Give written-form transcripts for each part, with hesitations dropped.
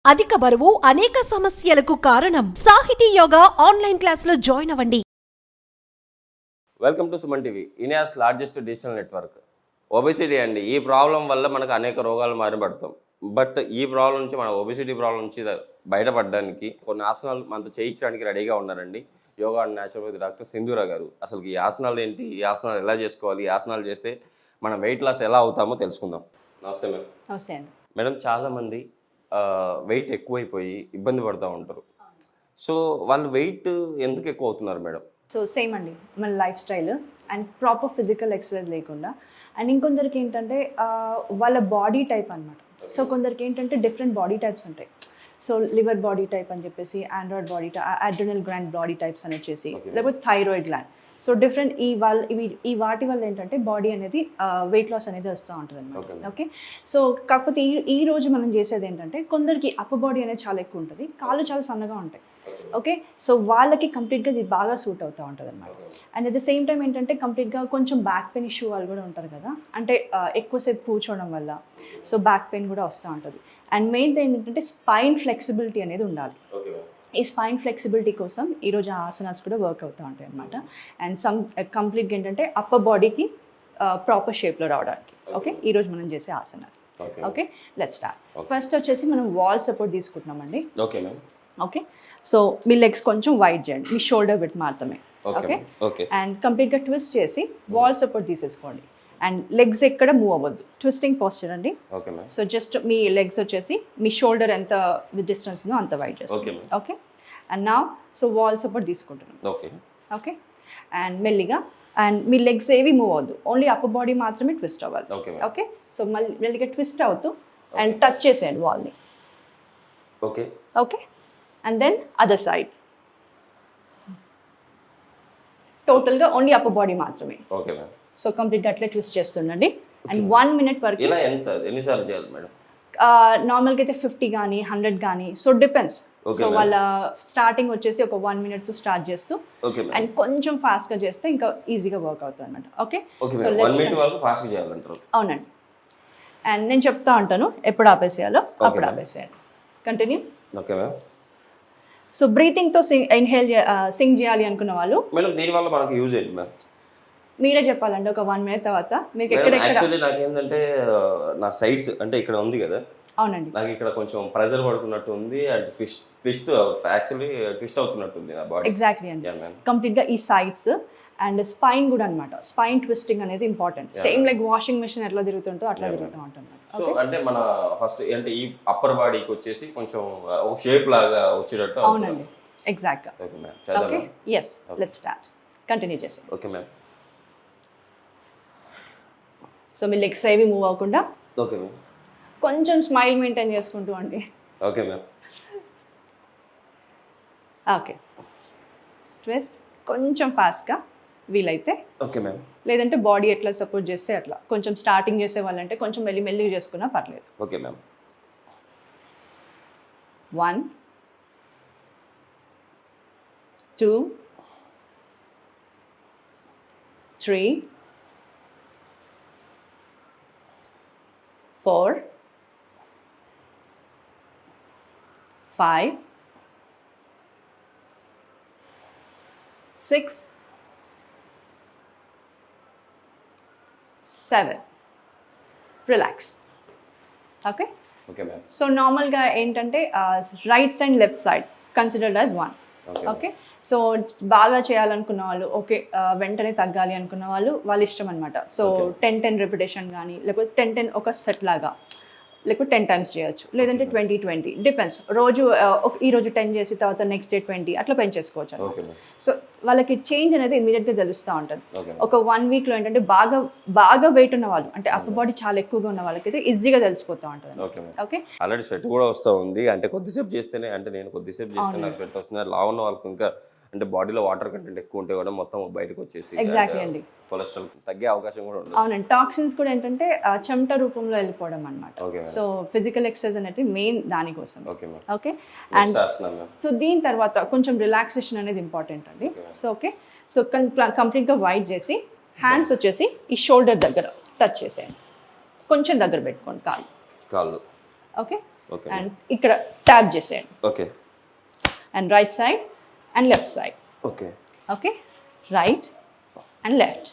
అధిక బరువు అనేక సమస్యలకు కారణం. సాహితీ యోగా ఆన్లైన్ క్లాసులో జాయిన్ అవ్వండి. Welcome to Suman TV, India's largest digital network. Obesity అండి, ఈ ప్రాబ్లం వల్ల మనకు అనేక రోగాలు మారిపడతాం. బట్ ఈ ప్రాబ్లం నుంచి మన ఒబెసిటీ ప్రాబ్లం నుంచి బయటపడడానికి కొన్ని ఆసనాలు మనతో చేయించడానికి రెడీగా ఉన్నారండి yoga and naturopathy doctor Sindhura గారు. అసలు ఈ ఆసనాలు ఏంటి, ఈ ఆసనాలు ఎలా చేసుకోవాలి, ఈ ఆసనాలు చేస్తే మనం వెయిట్ లాస్ ఎలా అవుతామో తెలుసుకుందాం. నమస్తే మేడం. నమస్తే అండి. మేడం, చాలామంది వెయిట్ ఎక్కువైపోయి ఇబ్బంది పడుతూ ఉంటారు. సో వాళ్ళు వెయిట్ ఎందుకు ఎక్కువ అవుతున్నారు మేడం? సో సేమ్ అండి, మన life style and proper physical exercise లేకుండా. అండ్ ఇంకొందరికి ఏంటంటే వాళ్ళ బాడీ టైప్ అనమాట. సో కొందరికి ఏంటంటే డిఫరెంట్ బాడీ టైప్స్ ఉంటాయి. సో లివర్ బాడీ టైప్ అని చెప్పేసి, Android body adrenal gland body types అని వచ్చేసి, లేకపోతే థైరాయిడ్ గ్లాండ్. సో డిఫరెంట్ ఈ వాటి వల్ల ఏంటంటే బాడీ అనేది వెయిట్ లాస్ అనేది వస్తూ ఉంటుంది అనమాట. ఓకే, సో కాకపోతే ఈ రోజు మనం చేసేది ఏంటంటే కొందరికి అప్పర్ బాడీ అనేది చాలా ఎక్కువ ఉంటుంది, కాళ్ళు చాలా సన్నగా ఉంటాయి. ఓకే, సో వాళ్ళకి కంప్లీట్గా ఇది బాగా సూట్ అవుతూ ఉంటుంది అనమాట. And at the same time ఏంటంటే కంప్లీట్గా కొంచెం బ్యాక్ పెయిన్ ఇష్యూ వాళ్ళు కూడా ఉంటారు కదా, అంటే ఎక్కువసేపు కూర్చోవడం వల్ల సో బ్యాక్ పెయిన్ కూడా వస్తూ ఉంటుంది. అండ్ మెయిన్ థింగ్ ఏంటంటే స్పైన్ ఫ్లెక్సిబిలిటీ అనేది ఉండాలి. ఈ స్పైన్ ఫ్లెక్సిబిలిటీ కోసం ఈరోజు ఆసనాస్ కూడా వర్క్ అవుతూ ఉంటాయి అనమాట. అండ్ కంప్లీట్గా ఏంటంటే అప్పర్ బాడీకి ప్రాపర్ షేప్లో రావడానికి. ఓకే, ఈరోజు మనం చేసే ఆసనాలు. Okay, let's start. ఫస్ట్ వచ్చేసి మనం వాల్ సపోర్ట్ తీసుకుంటున్నామండి. ఓకే, సో మీ లెగ్స్ కొంచెం వైడ్ చేయండి, మీ షోల్డర్ విడ్త్ మాత్రమే. ఓకే, అండ్ కంప్లీట్గా ట్విస్ట్ చేసి వాల్ సపోర్ట్ తీసేసుకోండి. అండ్ లెగ్స్ ఎక్కడ మూవ్ అవ్వద్దు, ట్విస్టింగ్ పోస్చర్ అండి. సో జస్ట్ మీ లెగ్స్ వచ్చేసి మీ షోల్డర్ ఎంత డిస్టెన్స్ ఉందో అంత వైడ్ చేస్తుంది. ఓకే, అండ్ నా సో వాల్ సపోర్ట్ తీసుకుంటున్నాం. ఓకే, అండ్ మెల్లిగా అండ్ మీ లెగ్స్ ఏవి మూవ్ అవ్వద్దు, ఓన్లీ అప్పర్ బాడీ మాత్రమే ట్విస్ట్ అవ్వాలి. ఓకే, సో మళ్ళీ మెల్లిగా ట్విస్ట్ అవుతూ అండ్ టచ్ చేసేయండి వాల్ని. Okay, and then other side. టోటల్గా ఓన్లీ అప్పర్ బాడీ మాత్రమే. సో కంప్లీట్గా అట్లే ట్విస్ట్ చేస్తుండండి. అండ్ 1 minute వరకు ఎన్నిసార్లు చేయాలి మేడం? నార్మల్గా అయితే 50 కానీ 100 కానీ, సో డిపెండ్స్. సో వాళ్ళ స్టార్టింగ్ వచ్చేసి ఒక 1 minute స్టార్ట్ చేస్తూ అండ్ కొంచెం ఫాస్ట్గా చేస్తే ఇంకా ఈజీగా వర్క్ అవుతుంది అనమాట. ఓకే, సో అవునండి. అండ్ నేను చెప్తా ఉంటాను ఎప్పుడు ఆపేసేయాలో అప్పుడు ఆపేసేయండి. కంటిన్యూ. Okay ma'am. సో బ్రీతింగ్తో ఇన్హేల్ సింగ్ చేయాలి అనుకున్న వాళ్ళు మేడం దీనివల్ల మనకు యూజ్ ఏంటి మ్యామ్? మీరే చెప్పాలండి ఒక 1 minute తర్వాత మీకు ఎక్కడెక్కడ. నాకేంటంటే నా సైడ్స్ అంటే ఇక్కడ ఉంది కదా. అవునండి, నాకు ఇక్కడ కొంచెం ప్రెజర్ పడుతున్నట్టు ఉంది అండ్ ట్విస్ట్ యాక్చువల్లీ ట్విస్ట్ అవుతున్నట్టుంది నా బాడీ. ఎగ్జాక్ట్లీ అండి, కంప్లీట్గా ఈ సైడ్స్ అండ్ స్పైన్ కూడా అనమాట. స్పైన్ ట్విస్టింగ్ అనేది important. Same like washing machine ఎట్లా తిరుగుతుంటో అట్లా తిరుగుతూ ఉంటుంది. సో అంటే మన ఫస్ట్ అంటే ఈ అప్పర్ బాడీకి వచ్చేసి కొంచెం ఒక షేప్ లాగా వచ్చేటట్టు. అవునండి, ఎగ్జాక్ట్గా. Okay, yes, let's start. Continue చేసి. Okay ma'am. సో మీ లెగ్స్ ఏవి మూవ్ అవ్వకుండా ఓకే మ్యామ్ కొంచెం స్మైల్ మెయింటైన్ చేసుకుంటూ అండి. Okay ma'am. ఓకే, ట్విస్ట్ కొంచెం ఫాస్ట్గా వీలైతే. Okay ma'am. లేదంటే బాడీ ఎట్లా సపోర్ట్ చేస్తే అట్లా కొంచెం స్టార్టింగ్ చేసే వాళ్ళంటే కొంచెం మెల్లిగా చేసుకున్నా పర్లేదు. Okay ma'am. 1 2 3 4 5 6 7. Relax. Okay, so నార్మల్గా ఏంటంటే right and left side considered as 1. Okay, so బాగా చేయాలనుకున్న వాళ్ళు, ఓకే వెంటనే తగ్గాలి అనుకున్న వాళ్ళు వాళ్ళ ఇష్టం అనమాట. సో 10 రిపిటేషన్ కానీ లేకపోతే 10 ఒక సెట్ లాగా, లేకపోతే 10 times చేయొచ్చు, లేదంటే 20 డిపెండ్స్. రోజు ఈరోజు 10 చేసి తర్వాత నెక్స్ట్ డే 20 అట్లా పెంచేసుకోవచ్చు అనమాట. సో వాళ్ళకి చేంజ్ అనేది ఇమీడియట్గా తెలుస్తూ ఉంటుంది. ఒక 1 weekలో ఏంటంటే బాగా వెయిట్ ఉన్న వాళ్ళు, అంటే అప్పర్ బాడీ చాలా ఎక్కువగా ఉన్న వాళ్ళకైతే ఈజీగా తెలిసిపోతూ ఉంటుంది. ఓకే, ఆల్రెడీ స్వెట్ కూడా వస్తూ ఉంది. అంటే కొద్దిసేపు చేస్తేనే, అంటే నేను కొద్దిసేపు చేస్తే నాకు స్వెట్ వస్తుంది. లా ఉన్న వాళ్ళకి ఇంకా అంటే బాడీలో వాటర్ కంటెంట్ ఎక్కువ ఉంటే కూడా మొత్తం బయటకు వచ్చేసి ఎగ్జాక్ట్లీ అండి కొలెస్ట్రాల్ తగ్గే అవకాశం కూడా ఉంది. అవునండి, టాక్సిన్స్ కూడా ఏంటంటే చెమట రూపంలో వెళ్ళిపోవడం అనమాట. సో ఫిజికల్ ఎక్సర్సైజ్ అనేది మెయిన్ దానికోసం. ఓకే, అండ్ సో దీని తర్వాత కొంచెం రిలాక్సేషన్ అనేది ఇంపార్టెంట్ అండి. సో ఓకే, సో కంప్లీట్గా వైడ్ చేసి హ్యాండ్స్ వచ్చేసి ఈ షోల్డర్ దగ్గర టచ్ చేసేయండి, కొంచెం దగ్గర పెట్టుకోండి కాళ్ళు. కాళ్ళు. ఓకే, ఓకే అండ్ ఇక్కడ ట్యాప్ చేసేయండి okay and right side and left side. Okay okay, right and left.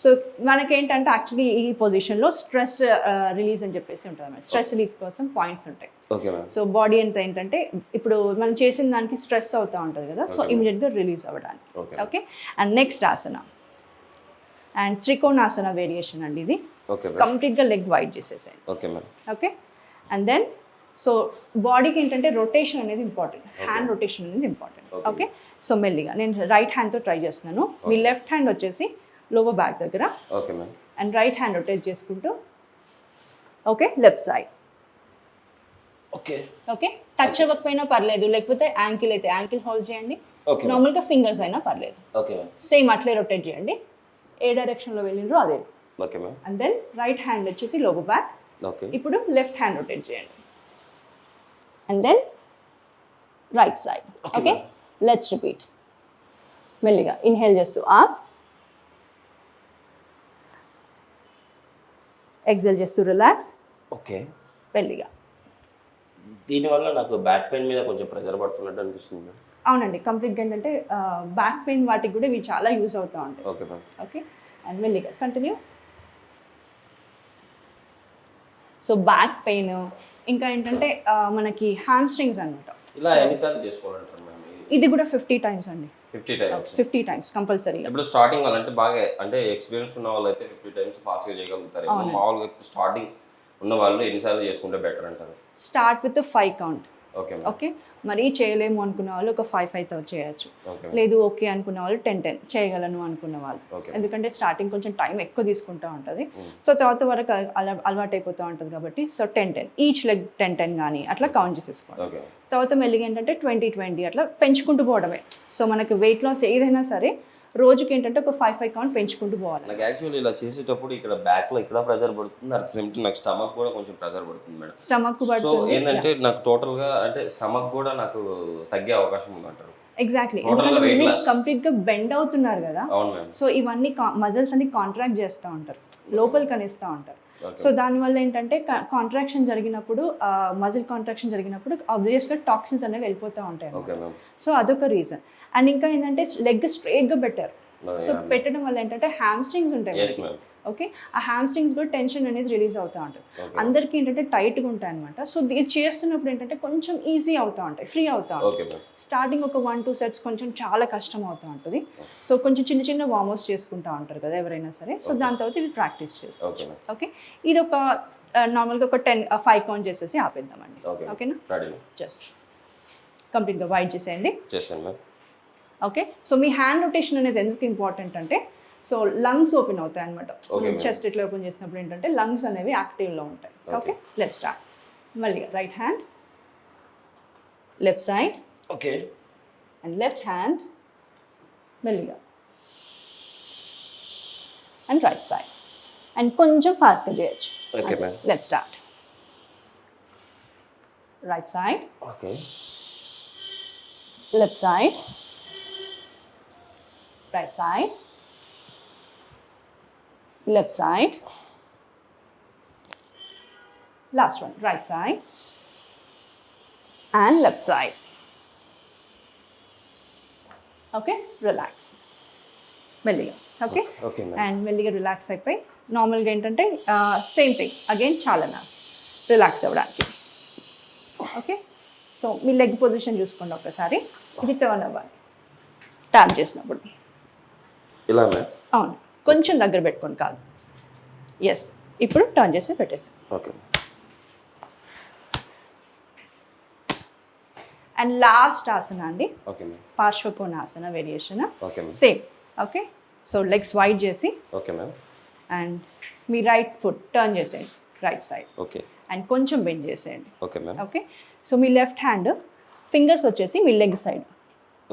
So మనకేంటంటే యాక్చువల్లీ ఈ పొజిషన్లో స్ట్రెస్ రిలీజ్ అని చెప్పేసి ఉంటుంది అన్నమాట. స్ట్రెస్ రిలీఫ్ కోసం పాయింట్స్ ఉంటాయి. Okay ma'am. సో బాడీ అంతా ఏంటంటే ఇప్పుడు మనం చేసిన దానికి స్ట్రెస్ అవుతూ ఉంటుంది కదా, సో ఇమీడియట్గా రిలీజ్ అవ్వడానికి. Okay, and next asana and Trikonasana variation అండి ఇది. ఓకే కంప్లీట్గా లెగ్ వైడ్ చేసేసేయండి. Okay ma'am. Okay, and then so బాడీకి ఏంటంటే రొటేషన్ అనేది ఇంపార్టెంట్, హ్యాండ్ రొటేషన్ అనేది ఇంపార్టెంట్. ఓకే, సో మెల్లిగా నేను రైట్ హ్యాండ్తో ట్రై చేస్తున్నాను. మీ లెఫ్ట్ హ్యాండ్ వచ్చేసి లోవర్ బ్యాక్ దగ్గర. Okay ma'am. And right hand rotate చేసుకుంటూ okay left side. Okay okay, touch అవ్వకపోయినా పర్లేదు, లేకపోతే యాంకిల్ అయితే యాంకిల్ హోల్డ్ చేయండి, ఓకే నార్మల్గా ఫింగర్స్ అయినా పర్లేదు. Okay ma'am. సేమ్ అట్లే రొటేట్ చేయండి, ఏ డైరెక్షన్లో వెళ్ళిండ్రో అదే. Okay ma'am. And then right hand వచ్చేసి లోవర్ బ్యాక్. ఓకే ఇప్పుడు లెఫ్ట్ హ్యాండ్ రొటేట్ చేయండి and then right side. Okay, let's repeat. మెల్లిగా ఇన్హేల్ చేస్తూ అప్, ఎక్సెల్ చేస్తూ రిలాక్స్. ఓకే. మెల్లిగా. దీనివల్ల నాకు బ్యాక్ పెయిన్ మీద కొంచెం ప్రెజర్ పడుతున్నట్టు అనిపిస్తుంది మేడం. అవునండి, కంప్లీట్గా ఏంటంటే బ్యాక్ పెయిన్ వాటికి కూడా ఇవి చాలా యూజ్ అవుతూ ఉంటాయి. Okay ma'am. ఓకే, అండ్ మెల్లిగా కంటిన్యూ. సో బ్యాక్ పెయిన్ ఇంకా ఏంటంటే మనకి హ్యామ్స్ట్రింగ్స్ అనమాట. ఇలా ఎన్నిసార్లు చేసుకోవాలంటారు మ్యామ్? ఇది కూడా 50 times అండి. 50 times. 50 times కంపల్సరీగా. ఇప్పుడు స్టార్టింగ్ వాళ్ళంటే బాగా అంటే ఎక్స్పీరియన్స్ ఉన్న వాళ్ళు అయితే 50 times ఫాస్ట్గా చేయగలుగుతారు. మామూలుగా ఇప్పుడు స్టార్టింగ్ ఉన్న వాళ్ళు ఎన్నిసార్లు చేసుకుంటే బెటర్ అంటారు? Start with 5 count. Okay okay, మరీ చేయలేము అనుకున్న వాళ్ళు ఒక 5-5తో చేయొచ్చు. ఓకే. లేదు ఓకే అనుకున్న వాళ్ళు 10-10 చేయగలను అనుకున్న వాళ్ళు. ఓకే. ఎందుకంటే స్టార్టింగ్ కొంచెం టైం ఎక్కువ తీసుకుంటూ ఉంటుంది, సో తర్వాత వరకు అలవాటు అయిపోతూ ఉంటుంది కాబట్టి. సో 10-10 ఈచ్ లెగ్ 10-10 కానీ అట్లా కౌంట్ చేసేసుకోండి. ఓకే. తర్వాత మెల్లిగా ఏంటంటే 20-20 అట్లా పెంచుకుంటూ పోవడమే. సో మనకి వెయిట్ లాస్ ఏదైనా సరే రోజుకి ఏంటంటే ఒక 5-5 count పెంచుకుంటూ పోవాలి. నాకు యాక్చువల్లీ ఇలా చేసేటప్పుడు ఇక్కడ బ్యాక్లో ఇక్కడ ప్రెజర్ పడుతుంది, అట్ సేమ్ టైం నాకు స్టమక్ కూడా కొంచెం ప్రెజర్ పడుతుంది మేడం. స్టమక్ సో పడుతుంది. ఏంటంటే నాకు టోటల్గా అంటే స్టమక్ కూడా నాకు తగ్గే అవకాశం ఉందంటారు. ఎగ్జాక్ట్లీ, Total గా weight loss. కంప్లీట్గా బెండ్ అవుతున్నారు కదా. అవును మ్యామ్. సో ఇవన్నీ మజిల్స్ అన్ని కాంట్రాక్ట్ చేస్తూ ఉంటారు, లోపలికి అనిస్తూ ఉంటారు. Okay. సో దానివల్ల ఏంటంటే కాంట్రాక్షన్ జరిగినప్పుడు మజిల్ కాంట్రాక్షన్ జరిగినప్పుడు ఆబ్వియస్గా టాక్సిన్స్ అనేవి వెళ్ళిపోతూ ఉంటాయి. Okay ma'am. సో అదొక రీజన్. అండ్ ఇంకా ఏంటంటే లెగ్ స్ట్రైట్గా పెట్టారు. So yeah. పెట్టడం వల్ల ఏంటంటే హ్యామ్స్ట్రింగ్స్ ఉంటాయి. Yes ma'am. ఓకే, ఆ హ్యామ్స్ట్రింగ్స్ కూడా టెన్షన్ అనేది రిలీజ్ అవుతూ ఉంటుంది. Okay. అందరికీ ఏంటంటే టైట్గా ఉంటాయి అనమాట. సో ఇది చేస్తున్నప్పుడు ఏంటంటే కొంచెం ఈజీ అవుతూ ఉంటాయి, ఫ్రీ అవుతూ ఉంటాయి. Okay ma'am. స్టార్టింగ్ ఒక 1-2 sets కొంచెం చాలా కష్టం అవుతూ ఉంటుంది. సో కొంచెం చిన్న చిన్న వార్మప్స్ చేసుకుంటూ ఉంటారు కదా ఎవరైనా సరే. సో దాని తర్వాత ఇవి ప్రాక్టీస్ చేసుకోవచ్చు. Okay ma'am. ఓకే, ఇది ఒక నార్మల్గా ఒక 5 count చేసేసి ఆపేద్దామండి. ఓకే. ఓకేనా, రెడీ జస్ట్ కంప్లీట్గా వైడ్ చేసేయండి. చేశాను మ్యామ్. ఓకే, సో మీ హ్యాండ్ రొటేషన్ అనేది ఎందుకు ఇంపార్టెంట్ అంటే సో లంగ్స్ ఓపెన్ అవుతాయి అనమాట. Okay, చెస్ట్ ఇట్లా ఓపెన్ చేసినప్పుడు ఏంటంటే లంగ్స్ అనేవి యాక్టివ్లో ఉంటాయి. Okay, let's start. మళ్ళీ right hand, left side okay. And left hand, మెల్లిగా అండ్ రైట్ సైడ్. అండ్ కొంచెం ఫాస్ట్గా చేయొచ్చు. Okay ma'am. Let's start. Right side, okay. Left side, right side, left side, last one, right side and left side. Okay, relax. మెల్లిగా. Okay, okay ma'am. And మెల్లిగా relax అయిపోయి నార్మల్గా ఏంటంటే same thing again చాలనాస్ relax అవ్వడానికి. Okay, so మీ leg position చూసుకోండి ఒకసారి. ఇది turn అవ్వాలి ట్యాప్ చేసినప్పుడు. ఇలా మ్యామ్. అవును, కొంచెం దగ్గర పెట్టుకోండి కాదు. ఎస్, ఇప్పుడు టర్న్ చేసి పెట్టేసి. ఓకే. అండ్ లాస్ట్ ఆసన అండి, okay ma'am. Parsvakonasana variation. Okay ma'am. Same. Okay, so legs wide చేసి ఓకే మ్యామ్. అండ్ మీ రైట్ ఫుట్ టర్న్ చేసేయండి రైట్ సైడ్. ఓకే. అండ్ కొంచెం బెండ్ చేసేయండి. Okay ma'am. ఓకే, సో మీ లెఫ్ట్ హ్యాండ్ ఫింగర్స్ వచ్చేసి మీ leg side.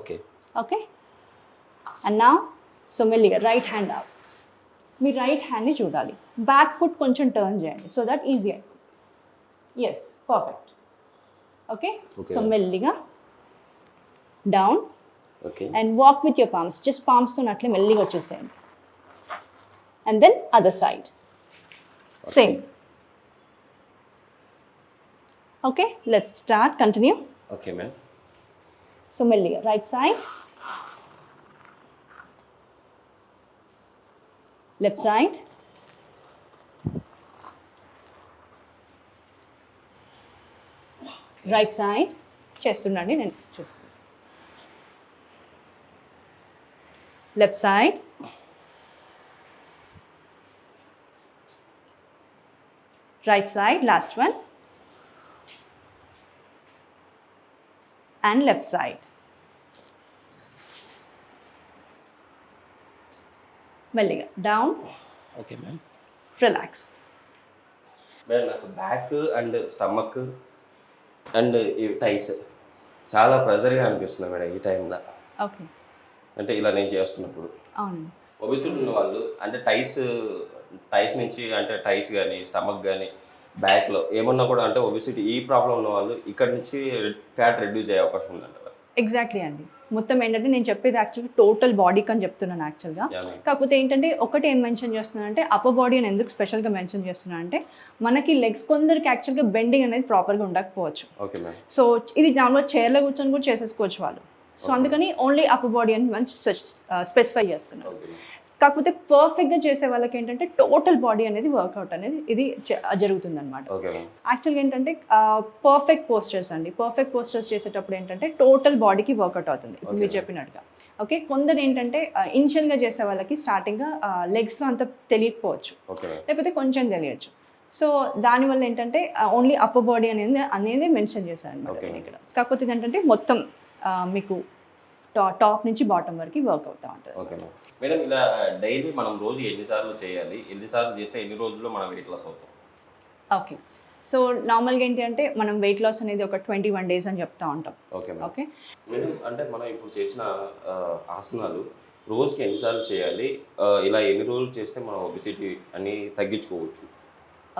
Okay. Okay, and నా so మెల్లిగా రైట్ హ్యాండ్ అప్. మీ రైట్ హ్యాండ్ని చూడాలి, బ్యాక్ ఫుట్ కొంచెం టర్న్ చేయండి సో దట్ ఈజీ అయిపోతుంది. Yes, perfect. ఓకే, సో మెల్లిగా down okay. And walk with your palms, just పామ్స్తో అట్లే మెల్లిగా వచ్చేసేయండి. And then other side same. Okay, let's start, continue. Okay madam. So మెల్లిగా right side, left side, right side. చేస్తుండండి, నేను చూస్తాను. Left side, right side, last one, and left side. మెల్లిగా down, okay ma'am. Relax. Madam నాకు back and stomach and ఈ thighs చాలా ప్రెజర్గా అనిపిస్తుంది madam ఈ టైంలో. ఓకే, అంటే ఇలా నేను చేస్తున్నప్పుడు అవును. ఒబిసిటీ ఉన్న వాళ్ళు అంటే టైస్ నుంచి అంటే టైస్ కానీ స్టమక్ కానీ బ్యాక్లో ఏమన్నా కూడా అంటే ఒబిసిటీ ఈ ప్రాబ్లం ఉన్న వాళ్ళు ఇక్కడ నుంచి ఫ్యాట్ రెడ్యూస్ అయ్యే అవకాశం ఉందంటారు. ఎగ్జాక్ట్లీ అండి. మొత్తం ఏంటంటే నేను చెప్పేది యాక్చువల్గా టోటల్ బాడీకి అని చెప్తున్నాను యాక్చువల్గా. కాకపోతే ఏంటంటే ఒకటి ఏం మెన్షన్ చేస్తున్నానంటే అప్పర్ బాడీ అని ఎందుకు స్పెషల్గా మెన్షన్ చేస్తున్నాను అంటే మనకి లెగ్స్ కొందరికి యాక్చువల్గా బెండింగ్ అనేది ప్రాపర్గా ఉండకపోవచ్చు. Okay ma'am. సో ఇది నార్మల్గా చైర్లో కూర్చొని కూడా చేసేసుకోవచ్చు వాళ్ళు. సో అందుకని ఓన్లీ అప్పర్ బాడీ అని మంచి స్పెసిఫై చేస్తున్నారు. Okay ma'am. కాకపోతే పర్ఫెక్ట్గా చేసే వాళ్ళకి ఏంటంటే టోటల్ బాడీ అనేది వర్కౌట్ అనేది ఇది జరుగుతుంది అనమాట. Okay ma'am. యాక్చువల్గా ఏంటంటే పర్ఫెక్ట్ పోస్చర్స్ అండి. పర్ఫెక్ట్ పోస్చర్స్ చేసేటప్పుడు ఏంటంటే టోటల్ బాడీకి వర్కౌట్ అవుతుంది ఇప్పుడు మీరు చెప్పినట్టుగా. ఓకే, కొందరు ఏంటంటే ఇనిషియల్గా చేసే వాళ్ళకి స్టార్టింగ్గా లెగ్స్లో అంత తెలియకపోవచ్చు, ఓకే మ్యామ్. లేకపోతే కొంచెం తెలియచ్చు. సో దానివల్ల ఏంటంటే ఓన్లీ అప్పర్ బాడీ అనేది మెన్షన్ చేశాను అనమాట నేను ఇక్కడ. కాకపోతే ఏంటంటే మొత్తం మీకు టాప్ నుంచి బాటమ్ వరకు వర్క్ అవుతూ ఉంటుంది. Okay madam. ఇలా డైలీ మనం రోజు ఎన్నిసార్లు చేయాలి, ఎన్నిసార్లు చేస్తే ఎన్ని రోజుల్లో మనం వెయిట్ లాస్ అవుతాం? ఓకే, సో నార్మల్గా ఏంటి అంటే మనం వెయిట్ లాస్ అనేది ఒక 21 days అని చెప్తా ఉంటాం. Okay okay madam. అంటే మనం ఇప్పుడు చేసిన ఆసనాలు రోజుకి ఎన్నిసార్లు చేయాలి, ఇలా ఎన్ని రోజులు చేస్తే మనం ఒబిసిటీ అని తగ్గించుకోవచ్చు?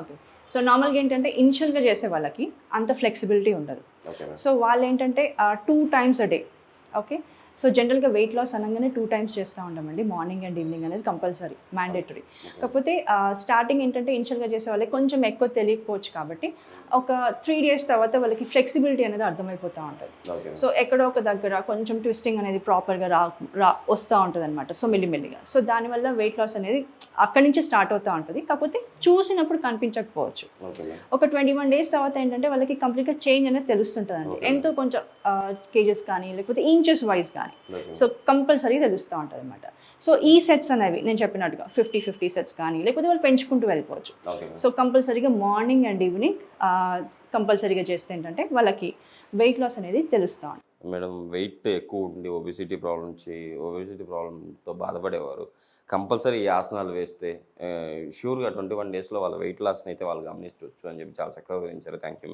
ఓకే, సో నార్మల్గా ఏంటంటే ఇనిషియల్గా చేసే వాళ్ళకి అంత ఫ్లెక్సిబిలిటీ ఉండదు. ఓకే. సో వాళ్ళు ఏంటంటే 2 times a day. Okay, so జనరల్గా వెయిట్ లాస్ అనగానే 2 times చేస్తూ ఉంటామండి, మార్నింగ్ అండ్ ఈవినింగ్ అనేది కంపల్సరీ మ్యాండేటరీ. కాకపోతే స్టార్టింగ్ ఏంటంటే ఇనిషియల్గా చేసే వాళ్ళకి కొంచెం ఎక్కువ తెలియకపోవచ్చు కాబట్టి ఒక 3 days తర్వాత వాళ్ళకి ఫ్లెక్సిబిలిటీ అనేది అర్థమైపోతూ ఉంటుంది. సో ఎక్కడో ఒక దగ్గర కొంచెం ట్విస్టింగ్ అనేది ప్రాపర్గా వస్తూ ఉంటుంది అనమాట. సో మెల్లిమెల్లిగా సో దానివల్ల వెయిట్ లాస్ అనేది అక్కడి నుంచి స్టార్ట్ అవుతూ ఉంటుంది. కాకపోతే చూసినప్పుడు కనిపించకపోవచ్చు. ఒక 21 days తర్వాత ఏంటంటే వాళ్ళకి కంప్లీట్గా చేంజ్ అనేది తెలుస్తుంటుందండి. ఎంతో కొంచెం కేజెస్ కానీ లేకపోతే ఇంచెస్ వైజ్ కానీ సో కంపల్సరీ తెలుస్తూ ఉంటుంది అనమాట. సో ఈ సెట్స్ అనేవి నేను చెప్పినట్టుగా 50 సెట్స్ కానీ లేకపోతే వాళ్ళు పెంచుకుంటూ వెళ్ళిపోవచ్చు. సో కంపల్సరీగా మార్నింగ్ అండ్ ఈవినింగ్ కంపల్సరీగా చేస్తే ఏంటంటే వాళ్ళకి వెయిట్ లాస్ అనేది తెలుస్తూ ఉంటుంది. మేడం, వెయిట్ ఎక్కువ ఉండి ఒబిసిటీ ప్రాబ్లంతో బాధపడేవారు కంపల్సరీ ఈ ఆసనాలు వేస్తే షూర్గా 21 daysలో వాళ్ళ వెయిట్ లాస్ని అయితే వాళ్ళు గమనించవచ్చు అని చెప్పి చాలా చక్కగా వివరించారు. Thank you.